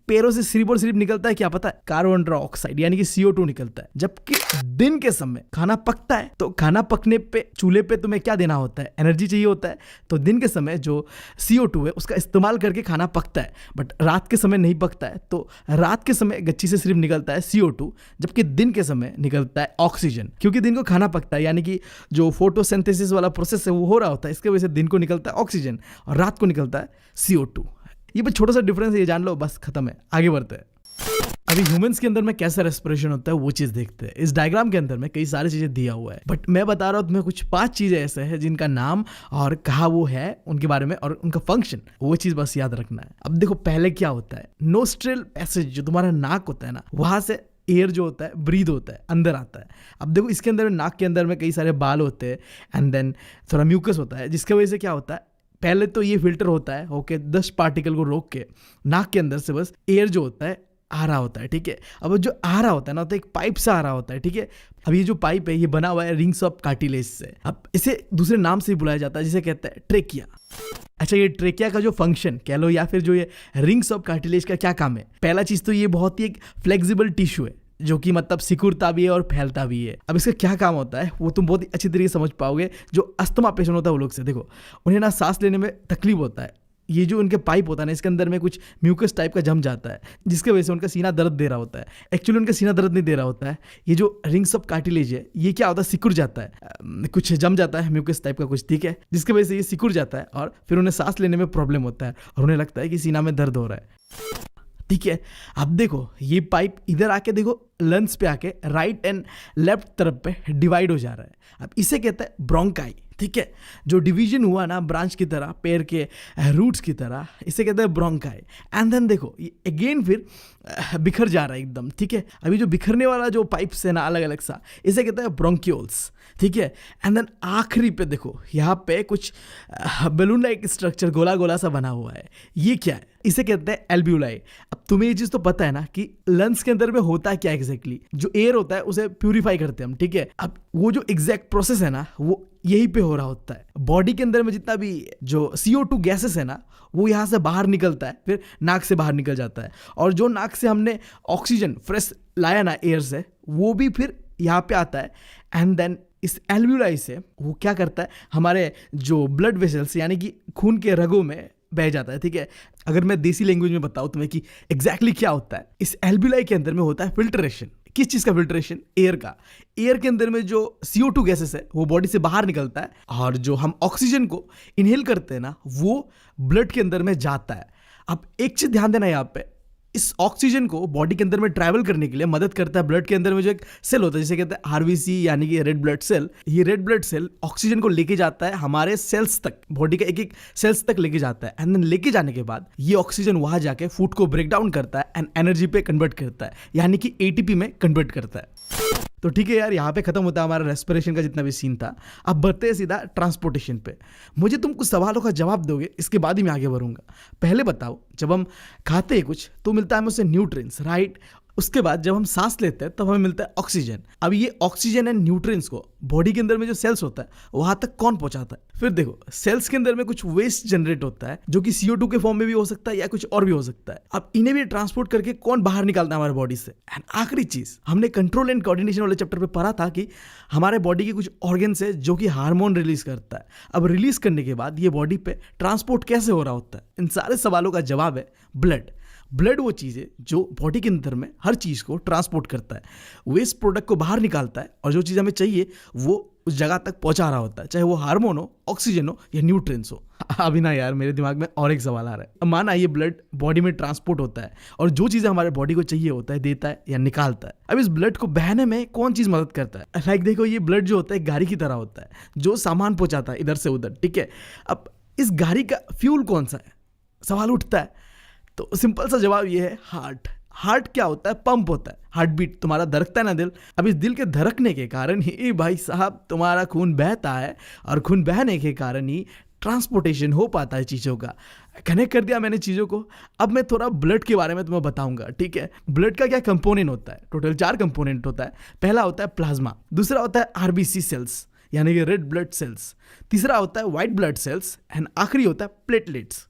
पैरों से सिर्फ और सिर्फ निकलता है क्या पता है, कार्बन डाइऑक्साइड यानी कि CO2 निकलता है। जबकि दिन के समय खाना पकता है तो खाना पकने पे चूल्हे पे तुम्हें क्या देना होता है, एनर्जी चाहिए होता है। तो दिन के समय जो CO2 है उसका इस्तेमाल करके खाना पकता है, बट रात के समय नहीं पकता है। तो रात के समय गच्ची से सिर्फ निकलता है CO2, जबकि दिन के समय निकलता है ऑक्सीजन, क्योंकि दिन को खाना पकता है यानी कि जो फोटोसिंथेसिस वाला प्रोसेस है वो हो रहा होता है। इसके वजह से दिन को निकलता है ऑक्सीजन और रात को निकलता है CO2। ये बस छोटा सा डिफरेंस है, ये जान लो, बस खत्म है, आगे बढ़ते हैं। अभी ह्यूमंस के अंदर में कैसा रेस्पिरेशन होता है वो चीज देखते हैं। इस डायग्राम के अंदर में कई सारी चीजें दिया हुआ है, बट मैं बता रहा हूँ तुम्हें कुछ 5 चीजें ऐसे हैं जिनका नाम और कहाँ वो है उनके बारे में और उनका फंक्शन, वो चीज बस याद रखना है। अब देखो पहले क्या होता है, नोस्ट्रिल पैसेज जो तुम्हारा नाक होता है ना, वहां से एयर जो होता है ब्रीद होता है, अंदर आता है। अब देखो इसके अंदर नाक के अंदर में कई सारे बाल होते हैं एंड देन थोड़ा म्यूकस होता है, जिसकी वजह से क्या होता है, पहले तो ये फिल्टर होता है ओके 10 पार्टिकल को रोक के नाक के अंदर से बस एयर जो होता है आ रहा होता है, ठीक है। अब जो आ रहा होता है ना तो एक पाइप से आ रहा होता है, ठीक है। अब ये जो पाइप है ये बना हुआ है रिंग्स ऑफ कार्टिलेज से। अब इसे दूसरे नाम से भी बुलाया जाता है जिसे कहते हैं ट्रेकिया। अच्छा, ये ट्रेकिया का जो फंक्शन कह लो या फिर जो ये रिंग्स ऑफ कार्टिलेज का क्या काम है, पहला चीज तो ये बहुत ही एक फ्लेक्सिबल टिश्यू है जो कि मतलब सिकुड़ता भी है और फैलता भी है। अब इसका क्या काम होता है वो तुम बहुत ही अच्छी तरीके से समझ पाओगे। जो अस्थमा पेशेंट होता है वो लोग से देखो, उन्हें ना सांस लेने में तकलीफ होता है। ये जो उनके पाइप होता है ना इसके अंदर में कुछ म्यूकस टाइप का जम जाता है, जिसके वजह से उनका सीना दर्द दे रहा होता है। एक्चुअली उनका सीना दर्द नहीं दे रहा होता है, ये जो रिंग्स ऑफ कार्टिलेज है ये क्या होता है, सिकुड़ जाता है, कुछ जम जाता है म्यूकस टाइप का कुछ, ठीक है, जिसकी वजह से ये सिकुड़ जाता है और फिर उन्हें सांस लेने में प्रॉब्लम होता है और उन्हें लगता है कि सीना में दर्द हो रहा है, ठीक है। अब देखो ये पाइप इधर आके देखो लंग्स पे आके राइट एंड लेफ्ट तरफ पे डिवाइड हो जा रहा है। अब इसे कहते हैं ब्रोंकाई, ठीक है। जो डिवीजन हुआ ना ब्रांच की तरह, पेड़ के रूट्स की तरह, इसे कहते हैं ब्रोंकाई। एंड देन देखो ये अगेन फिर बिखर जा रहा है एकदम, ठीक है। अभी जो बिखरने वाला जो पाइप्स है ना अलग अलग सा, इसे कहते हैं ब्रोंक्यूल्स, ठीक है। एंड देन आखिरी पे देखो यहाँ पे कुछ बैलून लाइक स्ट्रक्चर गोला गोला सा बना हुआ है, ये क्या है, इसे कहते हैं एल्ब्यूलाई। अब तुम्हें ये चीज तो पता है ना कि लंग्स के अंदर में होता है क्या एग्जैक्टली, जो एयर होता है उसे प्यूरिफाई करते हैं हम, ठीक है। अब वो जो एग्जैक्ट प्रोसेस है ना वो यहीं पे हो रहा होता है। बॉडी के अंदर में जितना भी जो CO2 गैसेस है ना वो यहाँ से बाहर निकलता है, फिर नाक से बाहर निकल जाता है, और जो नाक से हमने ऑक्सीजन फ्रेश लाया ना एयर से, वो भी फिर यहाँ पे आता है। एंड देन इस एल्ब्यूलाई से वो क्या करता है, हमारे जो ब्लड वेसल्स यानी कि खून के रगों में बह जाता है, ठीक है। अगर मैं देसी लैंग्वेज में बताऊं तुम्हें कि एग्जैक्टली क्या होता है, इस एल्ब्यूलाई के अंदर में होता है फिल्ट्रेशन। किस चीज का फिल्ट्रेशन, एयर का। एयर के अंदर में जो CO2 गैसेस है वो बॉडी से बाहर निकलता है, और जो हम ऑक्सीजन को इनहेल करते हैं ना वो ब्लड के अंदर में जाता है। अब एक चीज ध्यान देना यहाँ पे, इस ऑक्सीजन को बॉडी के अंदर में ट्रैवल करने के लिए मदद करता है ब्लड के अंदर में जो एक सेल होता है जिसे कहते हैं RBC यानी कि रेड ब्लड सेल। ये रेड ब्लड सेल ऑक्सीजन को लेके जाता है हमारे सेल्स तक, बॉडी के एक एक सेल्स तक लेके जाता है। एंड देन लेके जाने के बाद ये ऑक्सीजन वहां जाके फूड को ब्रेक डाउन करता है एंड एनर्जी पे कन्वर्ट करता है, यानी कि ATP में कन्वर्ट करता है। तो ठीक है यार, यहाँ पे खत्म होता है हमारा रेस्पिरेशन का जितना भी सीन था। अब बढ़ते हैं सीधा ट्रांसपोर्टेशन पे। मुझे तुम कुछ सवालों का जवाब दोगे, इसके बाद ही मैं आगे बढ़ूंगा। पहले बताओ, जब हम खाते हैं कुछ तो मिलता है हमें उससे न्यूट्रिएंट्स, राइट। उसके बाद जब हम सांस लेते हैं तब हमें मिलता है ऑक्सीजन। अब ये ऑक्सीजन एंड न्यूट्रिएंट्स को बॉडी के अंदर में जो सेल्स होता है वहां तक कौन पहुंचाता है? फिर देखो सेल्स के अंदर में कुछ वेस्ट जनरेट होता है जो कि CO2 के फॉर्म में भी हो सकता है या कुछ और भी हो सकता है। अब इन्हें भी ट्रांसपोर्ट करके कौन बाहर निकालता है हमारे बॉडी से? एंड आखिरी चीज, हमने कंट्रोल एंड कोऑर्डिनेशन वाले चैप्टर पे पढ़ा था कि हमारे बॉडी के कुछ ऑर्गन्स है जो कि हार्मोन रिलीज करता है। अब रिलीज करने के बाद ये बॉडी पे ट्रांसपोर्ट कैसे हो रहा होता है? इन सारे सवालों का जवाब है ब्लड। ब्लड वो चीज़ है जो बॉडी के अंदर में हर चीज़ को ट्रांसपोर्ट करता है, वेस्ट प्रोडक्ट को बाहर निकालता है, और जो चीज़ हमें चाहिए वो उस जगह तक पहुंचा रहा होता है, चाहे वो हार्मोन हो, ऑक्सीजन हो या न्यूट्रिएंट्स हो। अभी ना यार मेरे दिमाग में और एक सवाल आ रहा है। अब माना ये ब्लड बॉडी में ट्रांसपोर्ट होता है और जो चीज़ें हमारे बॉडी को चाहिए होता है देता है या निकालता है। अब इस ब्लड को बहने में कौन चीज़ मदद करता है? लाइक देखो ये ब्लड जो होता है गाड़ी की तरह होता है जो सामान पहुंचाता है इधर से उधर, ठीक है। अब इस गाड़ी का फ्यूल कौन सा है? सवाल उठता है। तो सिंपल सा जवाब ये है हार्ट। हार्ट क्या होता है? पंप होता है, हार्ट बीट, तुम्हारा धड़कता है ना दिल। अब इस दिल के धड़कने के कारण ही भाई साहब तुम्हारा खून बहता है, और खून बहने के कारण ही ट्रांसपोर्टेशन हो पाता है चीज़ों का। कनेक्ट कर दिया मैंने चीज़ों को। अब मैं थोड़ा ब्लड के बारे में तुम्हें बताऊंगा, ठीक है। ब्लड का क्या कंपोनेंट होता है? टोटल 4 कंपोनेंट होता है। पहला होता है प्लाज्मा, दूसरा होता है आरबीसी सेल्स यानी कि रेड ब्लड सेल्स, तीसरा होता है वाइट ब्लड सेल्स एंड आखिरी होता है प्लेटलेट्स।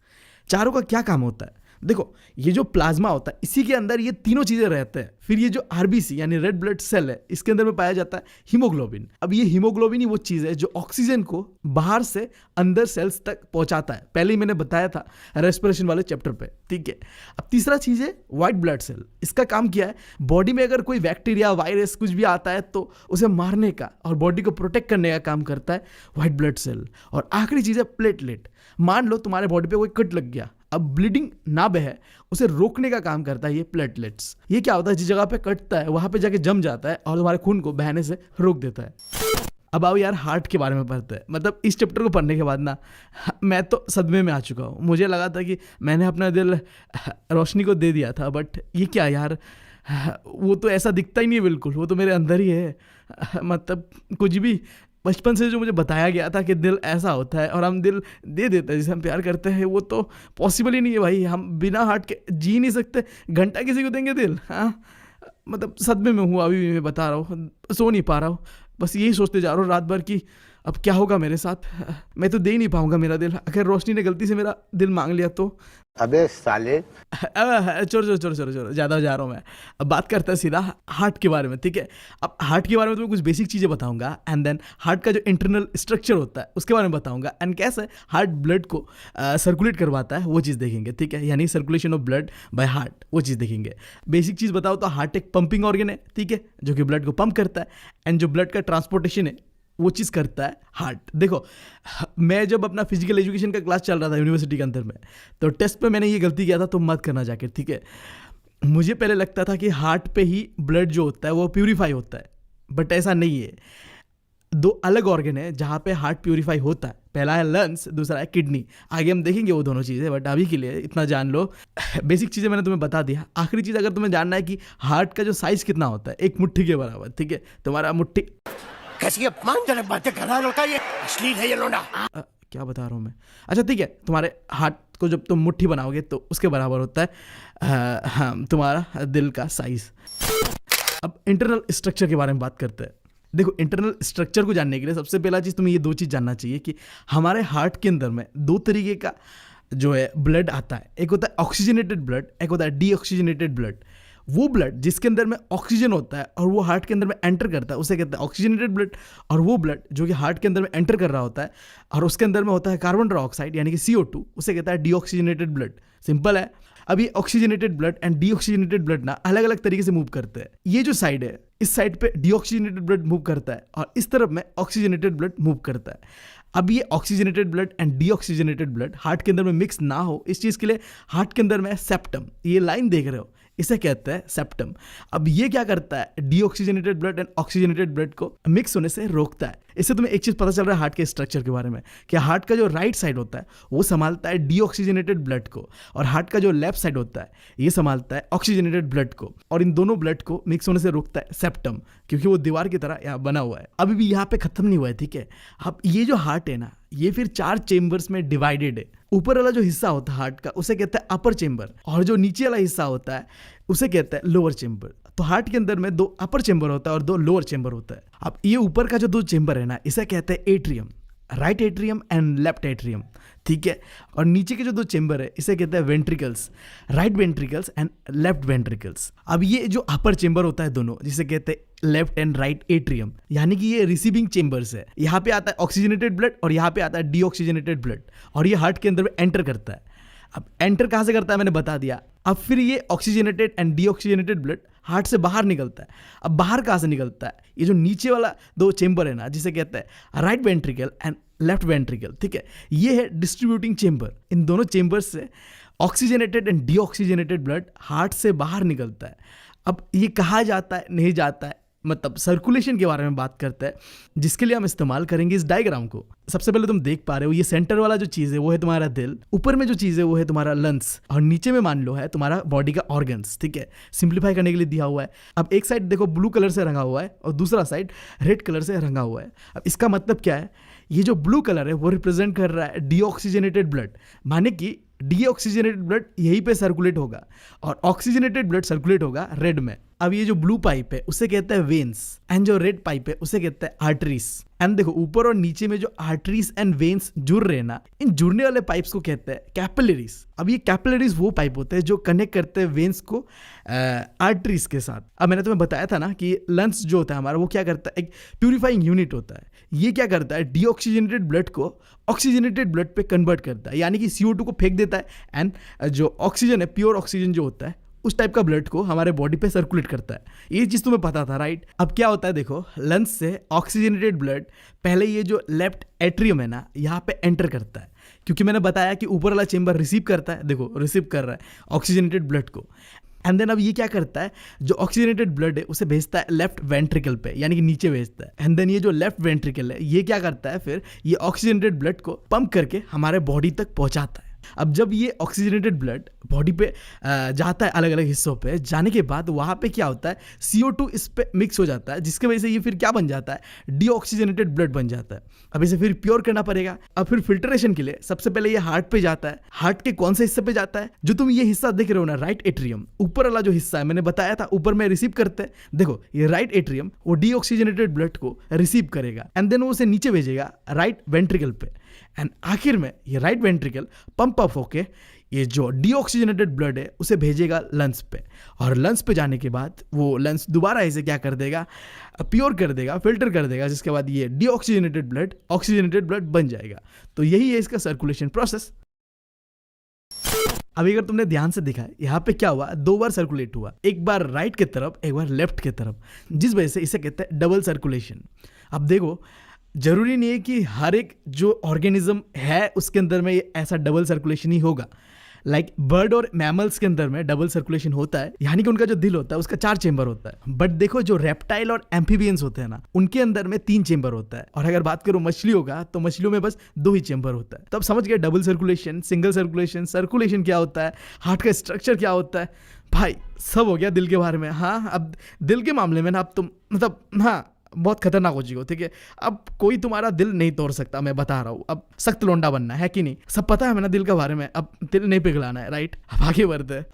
चारों का क्या काम होता है? देखो, ये जो प्लाज्मा होता है इसी के अंदर ये तीनों चीज़ें रहते हैं। फिर ये जो आरबीसी यानी रेड ब्लड सेल है इसके अंदर में पाया जाता है हीमोग्लोबिन। अब ये हीमोग्लोबिन ही वो चीज़ है जो ऑक्सीजन को बाहर से अंदर सेल्स तक पहुंचाता है। पहले ही मैंने बताया था रेस्पिरेशन वाले चैप्टर पे, ठीक है। अब तीसरा चीज़ है वाइट ब्लड सेल। इसका काम क्या है? बॉडी में अगर कोई बैक्टीरिया वायरस कुछ भी आता है तो उसे मारने का और बॉडी को प्रोटेक्ट करने का काम करता है वाइट ब्लड सेल। और आखिरी चीज़ है प्लेटलेट। मान लो तुम्हारे बॉडी पे कोई कट लग गया, अब ब्लीडिंग ना बहे उसे रोकने का काम करता है ये प्लेटलेट्स। ये क्या होता है? जिस जगह पे कटता है वहां पे जाके जम जाता है और तुम्हारे खून को बहने से रोक देता है। अब आओ यार हार्ट के बारे में पढ़ते हैं। मतलब इस चैप्टर को पढ़ने के बाद ना मैं तो सदमे में आ चुका हूँ। मुझे लगा था कि मैंने अपना दिल रोशनी को दे दिया था, बट ये क्या यार, वो तो ऐसा दिखता ही नहीं है बिल्कुल, वो तो मेरे अंदर ही है। मतलब कुछ भी बचपन से जो मुझे बताया गया था कि दिल ऐसा होता है और हम दिल दे देते हैं जिसे हम प्यार करते हैं, वो तो पॉसिबल ही नहीं है भाई। हम बिना हार्ट के जी नहीं सकते, घंटा किसी को देंगे दिल? हाँ, मतलब सदमे में हूँ अभी भी, मैं बता रहा हूँ, सो नहीं पा रहा हूँ। बस यही सोचते जा रहा हूँ रात भर कि अब क्या होगा मेरे साथ। मैं तो दे ही नहीं पाऊंगा मेरा दिल। अगर रोशनी ने गलती से मेरा दिल मांग लिया तो अबे साले। छोड़ ज़्यादा जा रहा हूँ मैं। अब बात करते हैं सीधा हार्ट के बारे में, ठीक है। अब हार्ट के बारे में तुम्हें कुछ बेसिक चीज़ें बताऊंगा एंड देन हार्ट का जो इंटरनल स्ट्रक्चर होता है उसके बारे में बताऊंगा एंड कैसे हार्ट ब्लड को सर्कुलेट करवाता है वो चीज़ देखेंगे, ठीक है। यानी circulation of blood by heart, वो चीज़ देखेंगे। बेसिक चीज़ बताओ तो हार्ट एक पंपिंग ऑर्गन है, ठीक है, जो कि ब्लड को पंप करता है एंड जो ब्लड का ट्रांसपोर्टेशन है वो चीज़ करता है हार्ट। देखो, मैं जब अपना फिजिकल एजुकेशन का क्लास चल रहा था यूनिवर्सिटी के अंदर में, तो टेस्ट पे मैंने ये गलती किया था, तो मत करना जाके, ठीक है। मुझे पहले लगता था कि हार्ट पे ही ब्लड जो होता है वो प्यूरीफाई होता है, बट ऐसा नहीं है। 2 अलग ऑर्गन है जहाँ पे हार्ट प्यूरीफाई होता है। पहला है लंग्स, दूसरा है किडनी। आगे हम देखेंगे वो दोनों चीज़ें, बट अभी के लिए इतना जान लो। बेसिक चीज़ें मैंने तुम्हें बता दिया। आखिरी चीज़, अगर तुम्हें जानना है कि हार्ट का जो साइज़ कितना होता है, एक मुट्ठी के बराबर, ठीक है। तुम्हारा मुट्ठी कैसी अपमानजनक बातें कर रहा है लड़का, ये अश्लील है ये लोना। क्या बता रहा हूँ मैं? अच्छा ठीक है, तुम्हारे हार्ट को जब तुम मुट्ठी बनाओगे तो उसके बराबर होता है हाँ तुम्हारा दिल का साइज। अब इंटरनल स्ट्रक्चर के बारे में बात करते हैं। देखो, इंटरनल स्ट्रक्चर को जानने के लिए सबसे पहला चीज़ तुम्हें ये 2 चीज़ जानना चाहिए कि हमारे हार्ट के अंदर में 2 तरीके का जो है ब्लड आता है। एक होता है ऑक्सीजनेटेड ब्लड, एक होता है डीऑक्सीजनेटेड ब्लड। वो ब्लड जिसके अंदर में ऑक्सीजन होता है और वो हार्ट के अंदर में एंटर करता है उसे कहते हैं ऑक्सीजनेटेड ब्लड। और वो ब्लड जो कि हार्ट के अंदर में एंटर कर रहा होता है और उसके अंदर में होता है कार्बन डाइऑक्साइड यानी कि CO2, उसे कहता है डीऑक्सीजनेटेड ब्लड। सिंपल है। अब ये oxygenated blood and deoxygenated blood ना अलग अलग तरीके से मूव करते हैं। ये जो साइड है, इस साइड पे डीऑक्सीजनेटेड ब्लड मूव करता है और इस तरफ में ऑक्सीजनेटेड ब्लड मूव करता है। अब ये oxygenated blood and deoxygenated blood heart के अंदर में मिक्स ना हो, इस चीज़ के लिए हार्ट के अंदर में सेप्टम, ये लाइन देख रहे हो, इसे कहते हैं सेप्टम। अब ये क्या करता है? Deoxygenated blood and oxygenated blood को मिक्स होने से रोकता है। इससे तुम्हें एक चीज़ पता चल रहा है हार्ट के स्ट्रक्चर के बारे में कि हार्ट का जो राइट साइड होता है वो संभालता है डीऑक्सीजनेटेड ब्लड को और हार्ट का जो लेफ्ट साइड होता है ये संभालता है ऑक्सीजनेटेड ब्लड को। और इन दोनों ब्लड को मिक्स होने से रोकता है सेप्टम, क्योंकि वो दीवार की तरह यहाँ बना हुआ है। अभी भी यहाँ पे खत्म नहीं हुआ है, ठीक है। अब ये जो हार्ट है ना, ये फिर 4 चेम्बर्स में डिवाइडेड है। ऊपर वाला जो हिस्सा होता है हार्ट का उसे कहते हैं अपर चेम्बर और जो नीचे वाला हिस्सा होता है उसे कहते हैं लोअर चेम्बर। तो हार्ट के अंदर में 2 अपर चेम्बर होता है और 2 लोअर चेम्बर होता है। अब ये ऊपर का जो 2 चेम्बर है ना, इसे कहते हैं atrium, right atrium and left atrium, ठीक है। और नीचे के जो 2 चेम्बर है इसे कहते हैं ventricles, right ventricles and left ventricles. अब ये जो अपर चेम्बर होता है दोनों, जिसे कहते हैं लेफ्ट एंड राइट एट्रियम, यानी कि ये रिसीविंग चेम्बर्स है। यहाँ पे आता है ऑक्सीजनेटेड ब्लड और यहाँ पे आता है डीऑक्सीजनेटेड ब्लड और ये हार्ट के अंदर में एंटर करता है। अब एंटर कहाँ से करता है मैंने बता दिया। अब फिर ये oxygenated and deoxygenated blood heart से बाहर निकलता है। अब बाहर कहाँ से निकलता है? ये जो नीचे वाला 2 चेम्बर है ना, जिसे कहते हैं right ventricle and left ventricle, ठीक है, ये है डिस्ट्रीब्यूटिंग चेम्बर। इन दोनों चेम्बर्स से oxygenated and deoxygenated blood heart से बाहर निकलता है। अब ये कहाँ जाता है, नहीं जाता है, मतलब सर्कुलेशन के बारे में बात करते हैं, जिसके लिए हम इस्तेमाल करेंगे इस डायग्राम को। सबसे पहले तुम देख पा रहे हो ये सेंटर वाला जो चीज़ है वो है तुम्हारा दिल, ऊपर में जो चीज़ है वो है तुम्हारा लंग्स, और नीचे में मान लो है तुम्हारा बॉडी का ऑर्गन्स। ठीक है, सिंप्लीफाई करने के लिए दिया हुआ है। अब एक साइड देखो ब्लू कलर से रंगा हुआ है और दूसरा साइड रेड कलर से रंगा हुआ है। अब इसका मतलब क्या है, ये जो ब्लू कलर है वो रिप्रेजेंट कर रहा है डीऑक्सीजनेटेड ब्लड, माने कि डीऑक्सीजनेटेड ब्लड यहीं पे सर्कुलेट होगा और ऑक्सीजनेटेड ब्लड सर्कुलेट होगा रेड में। अब ये जो ब्लू पाइप है उसे कहते हैं वेन्स, एंड जो रेड पाइप है उसे कहते हैं आर्टरीज। एंड देखो ऊपर और नीचे में जो आर्टरीज एंड वेन्स जुड़ रहे हैं ना, इन जुड़ने वाले पाइप्स को कहते हैं कैपिलरीज। अब ये कैपिलरीज वो पाइप होते हैं जो कनेक्ट करते हैं वेन्स को आर्टरीज के साथ। अब मैंने तुम्हें बताया था ना कि लंग्स जो होता है हमारा वो क्या करता है, एक प्यूरिफाइंग यूनिट होता है। ये क्या करता है, डीऑक्सीजनेटेड ब्लड को ऑक्सीजनेटेड ब्लड पे कन्वर्ट करता है, यानी कि CO2 को फेंक देता है एंड जो ऑक्सीजन है, प्योर ऑक्सीजन जो होता है उस टाइप का ब्लड को हमारे बॉडी पे सर्कुलेट करता है। ये चीज़ तुम्हें पता था राइट। अब क्या होता है देखो, लंग्स से ऑक्सीजनेटेड ब्लड पहले ये जो लेफ्ट एट्रियम है ना यहाँ पे एंटर करता है, क्योंकि मैंने बताया कि ऊपर वाला चेंबर रिसीव करता है, देखो रिसीव कर रहा है ऑक्सीजनेटेड ब्लड को। एंड देन अब ये क्या करता है, जो ऑक्सीजनेटेड ब्लड है उसे भेजता है लेफ्ट वेंट्रिकल पे, यानी कि नीचे भेजता है। एंड देन ये जो लेफ्ट वेंट्रिकल है ये क्या करता है, फिर ये ऑक्सीजनेटेड ब्लड को पंप करके हमारे बॉडी तक पहुंचाता है। अब जब ये ऑक्सीजनेटेड ब्लड बॉडी पे जाता है अलग अलग हिस्सों पे, जाने के बाद वहाँ पे क्या होता है, CO2 इस पे मिक्स हो जाता है, जिसके वजह से ये फिर क्या बन जाता है, डीऑक्सीजनेटेड ब्लड बन जाता है। अब इसे फिर प्योर करना पड़ेगा। अब फिर फिल्ट्रेशन के लिए सबसे पहले ये हार्ट पे जाता है। हार्ट के कौन से हिस्से पे जाता है, जो तुम ये हिस्सा देख रहे हो ना राइट एट्रियम, ऊपर वाला जो हिस्सा है मैंने बताया था ऊपर में रिसीव करते हैं। देखो ये राइट एट्रियम वो डीऑक्सीजनेटेड ब्लड को रिसीव करेगा एंड देन वो उसे नीचे भेजेगा राइट वेंट्रिकल पे। एंड आखिर में ये राइट वेंट्रिकल पंप अप होके ये जो डीऑक्सीजनेटेड ब्लड है उसे भेजेगा लंग्स पे, और लंग्स पे जाने के बाद वो लंग्स दोबारा इसे क्या कर देगा, प्योर कर देगा, फिल्टर कर देगा, जिसके बाद ये डीऑक्सीजनेटेड ब्लड ऑक्सीजनेटेड ब्लड बन जाएगा। तो यही है इसका सर्कुलेशन प्रोसेस। अभी अगर तुमने ध्यान से देखा यहाँ पे क्या हुआ, 2 बार सर्कुलेट हुआ, एक बार राइट की तरफ एक बार लेफ्ट की तरफ, जिस वजह से इसे कहते हैं डबल सर्कुलेशन। अब देखो जरूरी नहीं है कि हर एक जो ऑर्गेनिज्म है उसके अंदर में ऐसा डबल सर्कुलेशन ही होगा। लाइक बर्ड और मैमल्स के अंदर में डबल सर्कुलेशन होता है, यानी कि उनका जो दिल होता है उसका 4 चेंबर होता है। बट देखो जो रेप्टाइल और एम्फीबियंस होते हैं ना, उनके अंदर में 3 चेंबर होता है। और अगर बात करूं मछलियों का, तो मछलियों में बस 2 ही चेंबर होता है। तो अब समझ गए double circulation, single circulation, circulation क्या होता है, हार्ट का स्ट्रक्चर क्या होता है। भाई सब हो गया दिल के बारे में। हाँ अब दिल के मामले में ना अब तुम मतलब हाँ बहुत खतरनाक हो चुके हो, ठीक है। अब कोई तुम्हारा दिल नहीं तोड़ सकता, मैं बता रहा हूँ। अब सख्त लोंडा बनना है कि नहीं, सब पता है मैंने दिल के बारे में। अब दिल नहीं पिघलाना है, राइट। अब आगे बढ़ते हैं।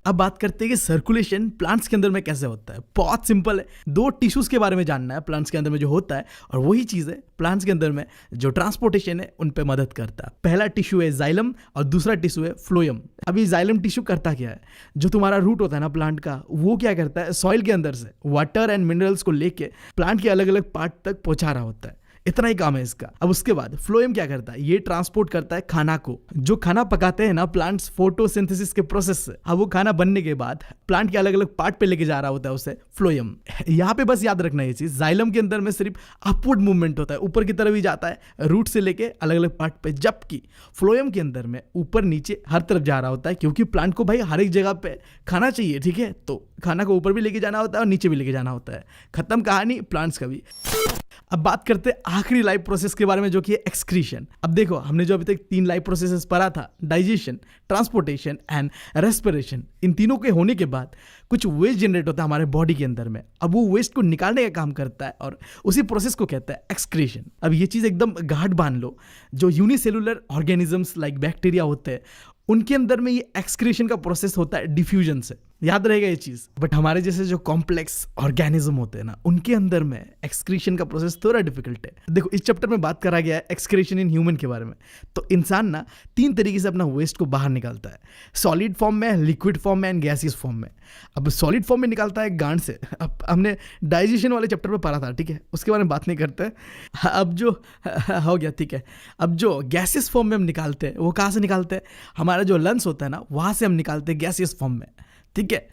अब बात करते हैं कि सर्कुलेशन प्लांट्स के अंदर में कैसे होता है। बहुत सिंपल है, 2 टिश्यूज के बारे में जानना है प्लांट्स के अंदर में जो होता है, और वही चीज़ है प्लांट्स के अंदर में जो ट्रांसपोर्टेशन है उन पे मदद करता है। पहला टिश्यू है जाइलम और दूसरा टिश्यू है फ्लोएम। अभी जाइलम टिश्यू करता क्या है, जो तुम्हारा रूट होता है ना प्लांट का, वो क्या करता है, सॉइल के अंदर से वाटर एंड मिनरल्स को लेके प्लांट के अलग अलग पार्ट तक पहुंचा रहा होता है। इतना ही काम है इसका। अब उसके बाद फ्लोएम क्या करता है, ये ट्रांसपोर्ट करता है खाना को। जो खाना पकाते हैं ना प्लांट्स फोटोसिंथेसिस के प्रोसेस से, अब वो खाना बनने के बाद प्लांट के अलग अलग पार्ट पे लेके जा रहा होता है उसे फ्लोएम। यहाँ पे बस याद रखना ये चीज, जाइलम के अंदर में सिर्फ अपवर्ड मूवमेंट होता है, ऊपर की तरफ ही जाता है रूट से लेके अलग अलग पार्ट पे, जबकि फ्लोएम के अंदर में ऊपर नीचे हर तरफ जा रहा होता है, क्योंकि प्लांट को भाई हर एक जगह पे खाना चाहिए, ठीक है। तो खाना को ऊपर भी लेके जाना होता है और नीचे भी लेके जाना होता है। खत्म कहानी प्लांट्स का भी। अब बात करते हैं आखिरी लाइफ प्रोसेस के बारे में, जो कि है एक्सक्रीशन। अब देखो हमने जो अभी तक 3 लाइफ प्रोसेसेस पढ़ा था, डाइजेशन, ट्रांसपोर्टेशन एंड रेस्पिरेशन, इन तीनों के होने के बाद कुछ वेस्ट जनरेट होता है हमारे बॉडी के अंदर में। अब वो वेस्ट को निकालने का काम करता है और उसी प्रोसेस को कहता है एक्सक्रीशन। अब ये चीज़ एकदम गाढ़ बांध लो, जो यूनिसेलुलर ऑर्गेनिजम्स लाइक बैक्टीरिया होते हैं उनके अंदर में ये एक्सक्रीशन का प्रोसेस होता है डिफ्यूजन से, याद रहेगा ये चीज़। बट हमारे जैसे जो कॉम्प्लेक्स ऑर्गेनिज्म होते हैं ना, उनके अंदर में एक्सक्रीशन का प्रोसेस थोड़ा डिफिकल्ट है। देखो इस चैप्टर में बात करा गया है एक्सक्रीशन इन ह्यूमन के बारे में। तो इंसान ना 3 तरीके से अपना वेस्ट को बाहर निकालता है, सॉलिड फॉर्म में, लिक्विड फॉर्म में एंड गैसियस फॉर्म में। अब सॉलिड फॉर्म में निकालता है गांड से, अब हमने डाइजेशन वाले चैप्टर में पढ़ा था, ठीक है, उसके बारे में बात नहीं करते। अब जो हो गया, ठीक है। अब जो गैसियस फॉर्म में हम निकालते हैं वो कहाँ से निकालते हैं, हमारा जो लंग्स होता है ना वहाँ से हम निकालते हैं गैसियस फॉर्म में, ठीक है।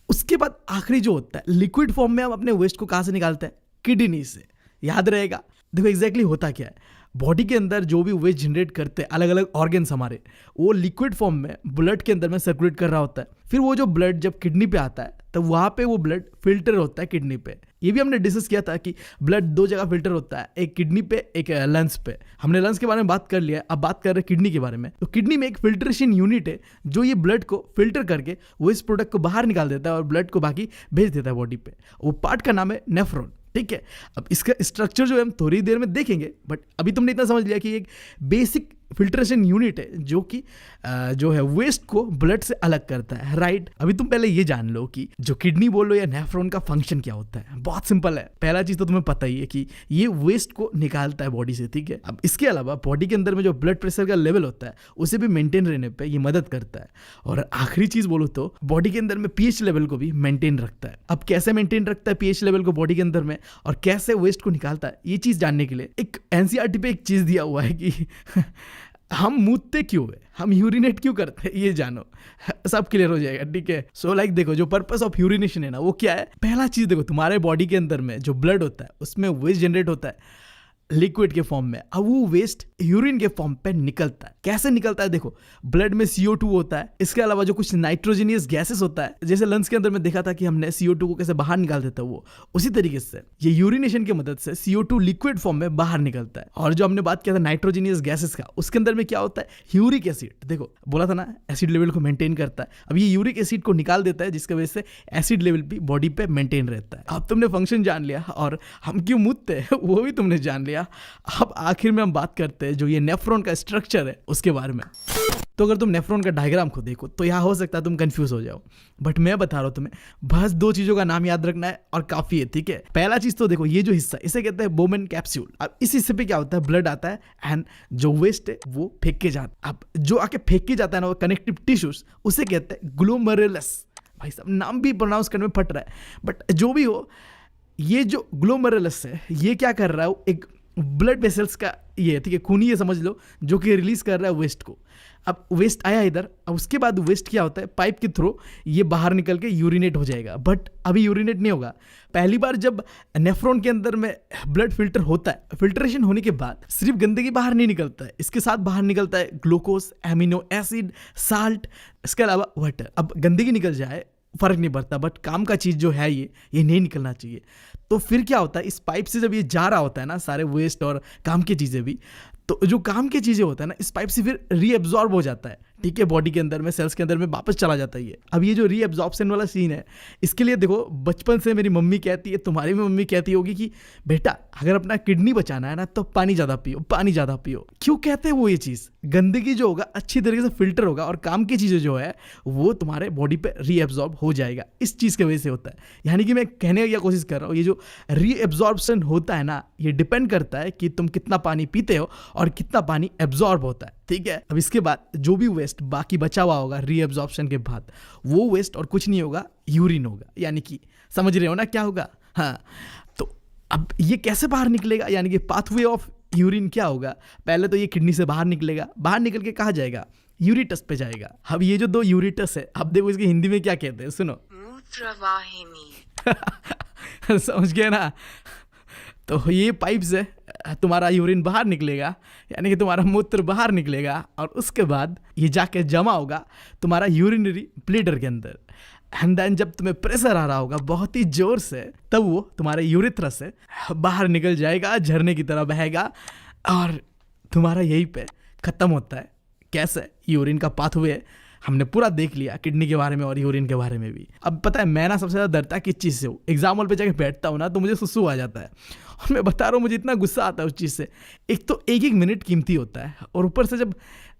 उसके बाद आखिरी जो होता है लिक्विड फॉर्म में, हम अपने वेस्ट को कहाँ से निकालते हैं, किडनी से, याद रहेगा। देखो एग्जैक्टली होता क्या है, बॉडी के अंदर जो भी वेस्ट जनरेट करते हैं अलग अलग ऑर्गन्स हमारे, वो लिक्विड फॉर्म में ब्लड के अंदर में सर्कुलेट कर रहा होता है। फिर वो जो ब्लड जब किडनी पे आता है तब वहाँ पे वो ब्लड फिल्टर होता है किडनी पे, ये भी हमने डिस्कस किया था कि ब्लड दो जगह फिल्टर होता है, एक किडनी पे, एक लंग्स पे। हमने लंग्स के बारे में बात कर लिया, अब बात कर रहे हैं किडनी के बारे में। तो किडनी में एक फिल्ट्रेशन यूनिट है जो ये ब्लड को फिल्टर करके वो इस प्रोडक्ट को बाहर निकाल देता है और ब्लड को बाकी भेज देता है बॉडी पे। वो पार्ट का नाम है नेफ्रॉन, ठीक है। अब इसका स्ट्रक्चर जो है हम थोड़ी देर में देखेंगे, बट अभी तुमने इतना समझ लिया कि एक बेसिक फिल्ट्रेशन यूनिट है जो कि जो है वेस्ट को ब्लड से अलग करता है, राइट। अभी तुम पहले ये जान लो कि जो किडनी बोलो या नेफ्रॉन का फंक्शन क्या होता है। बहुत सिंपल है, पहला चीज तो तुम्हें पता ही है कि ये वेस्ट को निकालता है बॉडी से, ठीक है। अब इसके अलावा बॉडी के अंदर में जो ब्लड प्रेशर का लेवल होता है उसे भी मेंटेन रहने पे ये मदद करता है। और आखिरी चीज बोलो तो बॉडी के अंदर में पीएच लेवल को भी मेंटेन रखता है। अब कैसे मेंटेन रखता है पीएच लेवल को बॉडी के अंदर में और कैसे वेस्ट को निकालता है, ये चीज जानने के लिए एक एनसीईआरटी पे एक चीज दिया हुआ है कि हम मूतते क्यों है, हम यूरिनेट क्यों करते हैं, ये जानो, सब क्लियर हो जाएगा, ठीक है। सो लाइक देखो, जो पर्पस ऑफ यूरिनेशन है ना वो क्या है। पहला चीज देखो, तुम्हारे बॉडी के अंदर में जो ब्लड होता है उसमें वेस्ट जनरेट होता है लिक्विड के फॉर्म में। अब वो वेस्ट यूरिन के फॉर्म पे निकलता है। कैसे निकलता है देखो, ब्लड में CO2 होता है, इसके अलावा जो कुछ नाइट्रोजनियस गैसेस होता है, जैसे लंग्स के अंदर में देखा था कि हमने CO2 को कैसे बाहर निकाल देता है, वो उसी तरीके से ये यूरिनेशन की मदद से CO2 लिक्विड फॉर्म में बाहर निकलता है। और जो हमने बात किया था नाइट्रोजनियस गैसेस का, उसके अंदर में क्या होता है, यूरिक एसिड। देखो बोला था ना एसिड लेवल को मेंटेन करता है। अब ये यूरिक एसिड को निकाल देता है जिसकी वजह से एसिड लेवल भी बॉडी पे मेंटेन रहता है। अब तुमने फंक्शन जान लिया और हम क्यों मूतते हैं वो भी तुमने जान लिया। अब आखिर में हम बात करते हैं जो ये नेफ्रॉन का स्ट्रक्चर है उसके बारे में। तो अगर तुम नेफ्रॉन का डायग्राम को देखो तो यहाँ हो सकता है तुम कंफ्यूज हो जाओ, बट मैं बता रहा हूँ तुम्हें, बस दो चीजों का नाम याद रखना है और काफी है, ठीक है। पहला चीज तो देखो, ये जो हिस्सा इसे कहते हैं बोमेन कैप्सूल। अब इस हिस्से पे क्या होता है, ब्लड आता है एंड जो वेस्ट है वो फेंक के जाता है। अब जो आके फेंक के जाता है ना वो कनेक्टिव टिश्यूज, उसे कहते हैं ग्लोमेरुलस। भाई साहब नाम भी प्रोनाउंस करने में फट रहा है, बट जो भी हो, ये जो ग्लोमेरुलस है ये क्या कर रहा है, एक ब्लड वेसल्स का ये, ठीक है, खूनी ये समझ लो, जो कि रिलीज कर रहा है वेस्ट को। अब वेस्ट आया इधर, अब उसके बाद वेस्ट क्या होता है, पाइप के थ्रू ये बाहर निकल के यूरिनेट हो जाएगा। बट अभी यूरिनेट नहीं होगा। पहली बार जब नेफ्रॉन के अंदर में ब्लड फिल्टर होता है, फिल्ट्रेशन होने के बाद सिर्फ गंदगी बाहर नहीं निकलता है, इसके साथ बाहर निकलता है ग्लूकोज, एमिनो एसिड, साल्ट, इसके अलावा वाटर। अब गंदगी निकल जाए फर्क नहीं पड़ता, बट काम का चीज़ जो है ये नहीं निकलना चाहिए। तो फिर क्या होता है, इस पाइप से जब ये जा रहा होता है ना सारे वेस्ट और काम की चीज़ें भी, तो जो काम की चीज़ें होता है ना इस पाइप से फिर रीएब्जॉर्ब हो जाता है, ठीक है, बॉडी के अंदर में, सेल्स के अंदर में वापस चला जाता है ये। अब ये जो रीएब्जॉर्प्शन वाला सीन है, इसके लिए देखो बचपन से मेरी मम्मी कहती है, तुम्हारी भी मम्मी कहती होगी कि बेटा अगर अपना किडनी बचाना है ना तो पानी ज़्यादा पियो, पानी ज़्यादा पियो। क्यों कहते हैं वो ये चीज़, गंदगी जो होगा अच्छी तरीके से फिल्टर होगा और काम की चीज़ें जो है वो तुम्हारे बॉडी पे रीएब्जॉर्ब हो जाएगा, इस चीज़ की वजह से होता है। यानी कि मैं कहने की कोशिश कर रहा हूँ, ये जो रीएब्जॉर्प्शन होता है ना ये डिपेंड करता है कि तुम कितना पानी पीते हो और कितना पानी एब्जॉर्ब होता है, ठीक है। अब इसके बाद जो भी वेस्ट बाकी बचा हुआ होगा रीएब्जॉर्प्शन के बाद, वो वेस्ट और कुछ नहीं होगा, यूरिन होगा। यानी कि समझ रहे हो ना क्या होगा। हाँ, तो अब ये कैसे बाहर निकलेगा, यानी कि पाथवे ऑफ यूरिन क्या होगा, पहले तो ये किडनी से बाहर निकलेगा, बाहर निकल के कहाँ जाएगा, यूरिटस पे जाएगा। अब ये जो दो यूरिटस है, अब देखो इसकी हिंदी में क्या कहते हैं, सुनो, मूत्रवाहिनी। समझ गए ना। तो ये पाइप से तुम्हारा यूरिन बाहर निकलेगा, यानी कि तुम्हारा मूत्र बाहर निकलेगा, और उसके बाद ये जाके जमा होगा तुम्हारा यूरिनरी ब्लैडर के अंदर। एंड देन जब तुम्हें प्रेशर आ रहा होगा बहुत ही जोर से, तब वो तुम्हारे यूरेथ्रा से बाहर निकल जाएगा, झरने की तरह बहेगा, और तुम्हारा यहीं पे ख़त्म होता है। कैसे, यूरिन का पाथवे हमने पूरा देख लिया, किडनी के बारे में और यूरिन के बारे में भी। अब पता है मैं ना सबसे ज़्यादा डरता किस चीज़ से हूँ, एग्जाम हॉल पे जाके बैठता हूँ ना तो मुझे सुसु आ जाता है, और मैं बता रहा हूँ मुझे इतना गुस्सा आता है उस चीज़ से। एक तो एक मिनट कीमती होता है, और ऊपर से जब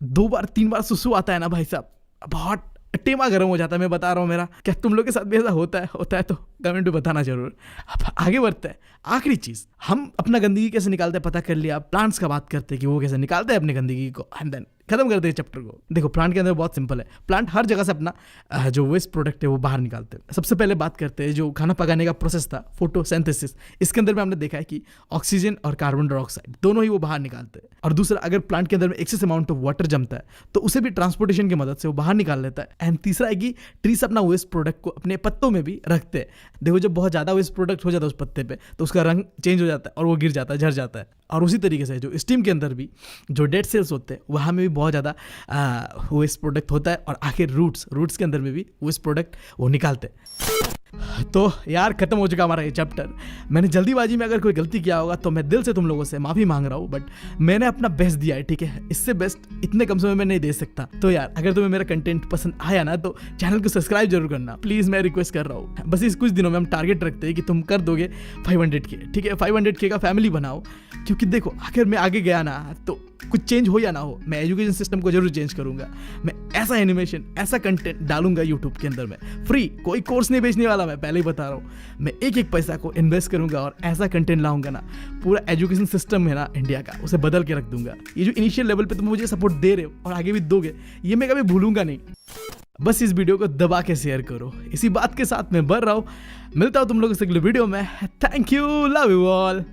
2 बार 3 बार सुसु आता है ना भाई साहब, बहुत टेमा गर्म हो जाता है। मैं बता रहा हूँ मेरा, क्या तुम लोग के साथ भी ऐसा होता है तो कमेंट में बताना जरूर। अब आगे बढ़ते हैं, आखिरी चीज़, हम अपना गंदगी कैसे निकालते हैं पता कर लिया, प्लांट्स का बात करते हैं कि वो कैसे निकालते हैं अपनी गंदगी को, एंड देन खत्म करते हैं चैप्टर को। देखो प्लांट के अंदर बहुत सिंपल है, प्लांट हर जगह से अपना जो वेस्ट प्रोडक्ट है वो बाहर निकालते हैं। सबसे पहले बात करते हैं जो खाना पकाने का प्रोसेस था, फोटोसिंथेसिस। इसके अंदर में हमने देखा है कि ऑक्सीजन और कार्बन डाइऑक्साइड दोनों ही वो बाहर निकालते हैं। और दूसरा, अगर प्लांट के अंदर में एक्सेस अमाउंट ऑफ वाटर जमता है तो उसे भी ट्रांसपोर्टेशन की मदद से वो बाहर निकाल लेता है। एंड तीसरा है कि ट्रीज अपना वेस्ट प्रोडक्ट को अपने पत्तों में भी रखते हैं। देखो जब बहुत ज़्यादा वेस्ट प्रोडक्ट हो जाता है उस पत्ते पे तो उसका रंग चेंज हो जाता है और वो गिर जाता है, झड़ जाता है। और उसी तरीके से जो स्टीम के अंदर भी जो डेड सेल्स होते हैं वहाँ में भी बहुत ज़्यादा वेस्ट प्रोडक्ट होता है। और आखिर रूट्स के अंदर में भी वेस्ट प्रोडक्ट वो निकालते हैं। तो यार खत्म हो चुका हमारा ये चैप्टर। मैंने जल्दीबाजी में अगर कोई गलती किया होगा तो मैं दिल से तुम लोगों से माफी मांग रहा हूँ, बट मैंने अपना बेस्ट दिया है, ठीक है। इससे बेस्ट इतने कम समय में नहीं दे सकता। तो यार अगर तुम्हें मेरा कंटेंट पसंद आया ना तो चैनल को सब्सक्राइब जरूर करना प्लीज, मैं रिक्वेस्ट कर रहा हूँ। बस इस कुछ दिनों में हम टारगेट रखते हैं कि तुम कर दोगे 500K, ठीक है। 500K का फैमिली बनाओ, क्योंकि देखो अगर मैं आगे गया ना तो कुछ चेंज हो या ना हो, मैं एजुकेशन सिस्टम को जरूर चेंज करूंगा। मैं ऐसा एनिमेशन, ऐसा कंटेंट डालूंगा यूट्यूब के अंदर में फ्री, कोई कोर्स नहीं बेचने वाला, मैं पहले ही बता रहा हूँ। मैं एक एक पैसा को इन्वेस्ट करूंगा और ऐसा कंटेंट लाऊंगा ना, पूरा एजुकेशन सिस्टम है ना इंडिया का, उसे बदल के रख दूंगा। ये जो इनिशियल लेवल पे तुम मुझे सपोर्ट दे रहे हो और आगे भी दोगे, ये मैं कभी भूलूंगा नहीं। बस इस वीडियो को दबा के शेयर करो, इसी बात के साथ मैं बढ़ रहा हूँ। मिलता हूँ तुम लोगों से अगले वीडियो में। Thank you, love you all.